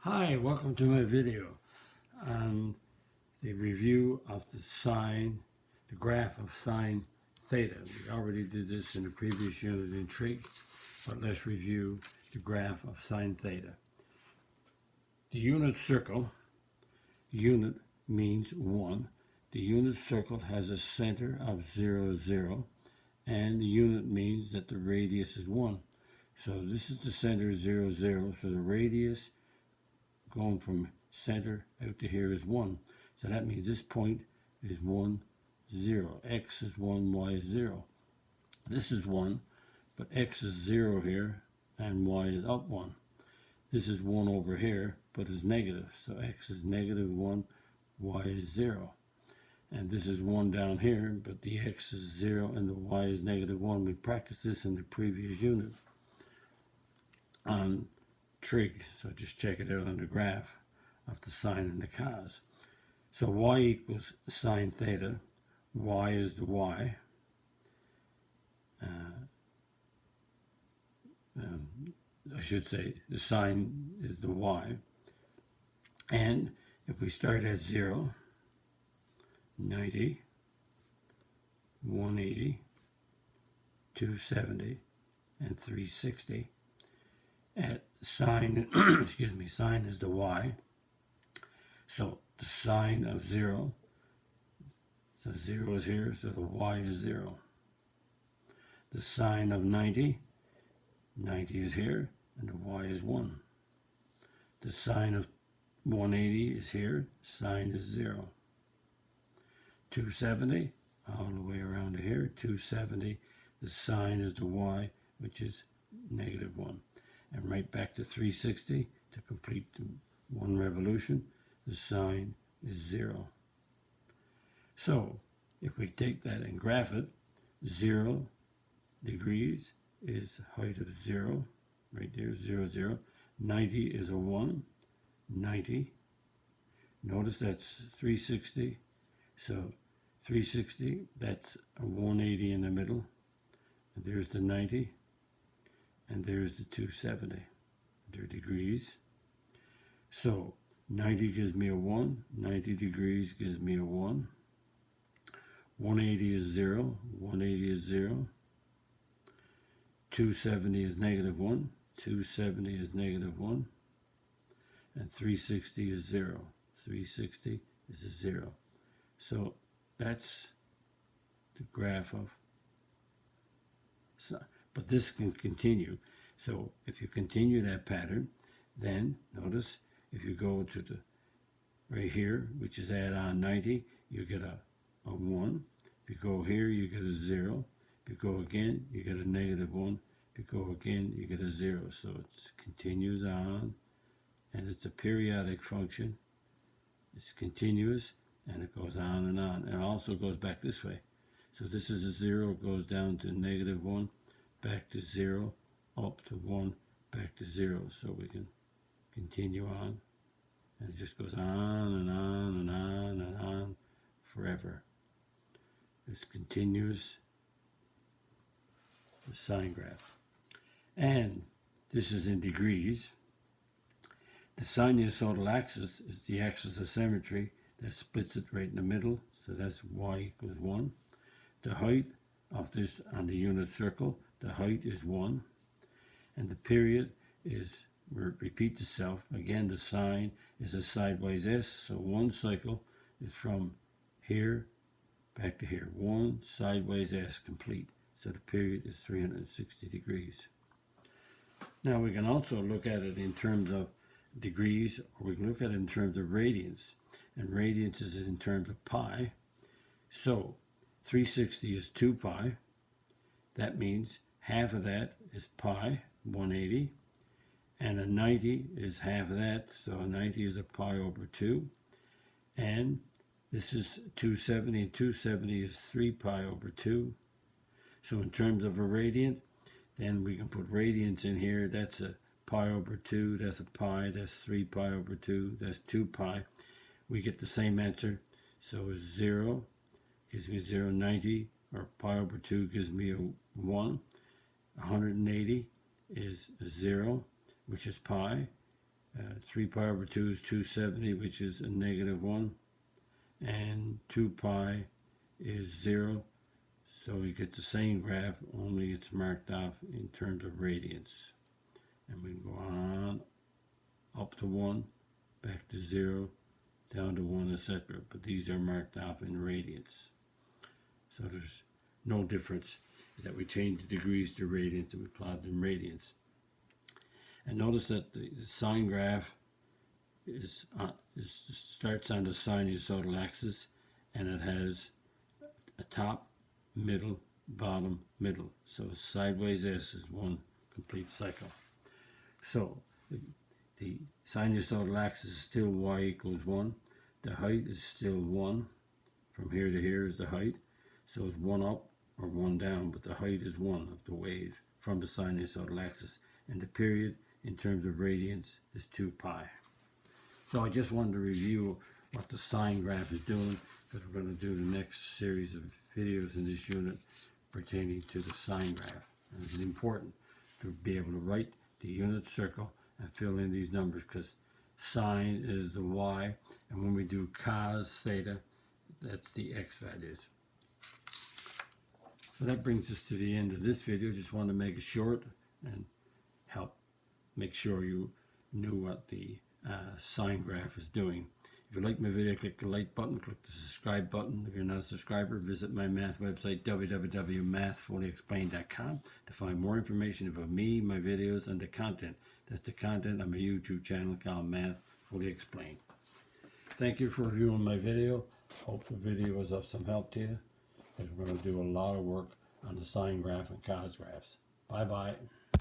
Hi, welcome to my video on the review of the graph of sine theta. We already did this in the previous unit in trig, but let's review the graph of sine theta. The unit circle, unit means 1. The unit circle has a center of 0, 0, and the unit means that the radius is 1. So this is the center 0, 0, so the radius going from center out to here is 1. So that means this point is 1, 0. X is 1, y is 0. This is 1, but x is 0 here, and y is up 1. This is 1 over here, but it's negative. So x is negative 1, y is 0. And this is 1 down here, but the x is 0 and the y is negative 1. We practiced this in the previous unit on trig, so just check it out on the graph of the sine and the cos. So y equals sine theta. Y is the y. I should say the sine is the y. And if we start at 0, 90, 180, 270, and 360, at sine, excuse me, sine is the y. So the sine of 0, so 0 is here, so the y is 0. The sine of 90, 90 is here, and the y is 1. The sine of 180 is here, sine is 0. 270, all the way around to here, 270, the sine is the y, which is negative 1. And right back to 360 to complete the one revolution, the sine is 0. So if we take that and graph it, 0 degrees is height of 0, right there, 0, 0. 90 is a 1, 90. Notice that's 360. So 360, that's a 180 in the middle. And there's the 90. And there's the 270. They're degrees. So 90 gives me a 1. 90 degrees gives me a 1. 180 is 0. 180 is 0. 270 is negative 1. 270 is negative 1. And 360 is 0. 360 is a 0. So that's the graph of sine. But this can continue. So if you continue that pattern, then notice if you go to the right here, which is add on 90, you get a 1. If you go here, you get a 0. If you go again, you get a negative 1. If you go again, you get a 0. So it continues on, and it's a periodic function. It's continuous, and it goes on, and it also goes back this way. So this is a 0, goes down to negative 1, back to 0, up to 1, back to 0. So we can continue on. And it just goes on and on and on and on forever. It's continuous, the sine graph. And this is in degrees. The sinusoidal axis is the axis of symmetry that splits it right in the middle. So that's y equals 1. The height of this on the unit circle, the height is 1. And the period is, repeats itself. Again, the sine is a sideways S. So one cycle is from here back to here. One sideways S complete. So the period is 360 degrees. Now we can also look at it in terms of degrees, or we can look at it in terms of radians. And radians is in terms of pi. So 360 is 2 pi. That means half of that is pi, 180. And a 90 is half of that. So a 90 is a pi over 2. And this is 270, and 270 is 3 pi over 2. So in terms of a radiant, then we can put radians in here. That's a pi over 2. That's a pi. That's 3 pi over 2. That's 2 pi. We get the same answer. So 0 gives me 0. 90, or pi over 2 gives me a 1. 180 is 0, which is pi. 3 pi over 2 is 270, which is a negative 1. And 2 pi is 0. So we get the same graph, only it's marked off in terms of radians. And we can go on up to 1, back to 0, down to 1, etc. But these are marked off in radians. So there's no difference, is that we change the degrees to radians and we plot it in radians. And notice that the sine graph starts on the sinusoidal axis, and it has a top, middle, bottom, middle. So sideways S is one complete cycle. So the sinusoidal axis is still y equals 1. The height is still 1. From here to here is the height. So it's 1 up or 1 down, but the height is 1 of the wave from the sinusoidal axis. And the period in terms of radians is 2 pi. So I just wanted to review what the sine graph is doing, because we're going to do the next series of videos in this unit pertaining to the sine graph. And it's important to be able to write the unit circle and fill in these numbers, because sine is the y, and when we do cos theta, that's the x values. So that brings us to the end of this video. Just wanted to make it short and help make sure you knew what the sine graph is doing. If you like my video, click the like button, click the subscribe button. If you're not a subscriber, visit my math website, www.mathfullyexplained.com, to find more information about me, my videos, and the content. That's the content on my YouTube channel called Math Fully Explained. Thank you for viewing my video. Hope the video was of some help to you, because we're going to do a lot of work on the sine graph and cos graphs. Bye-bye.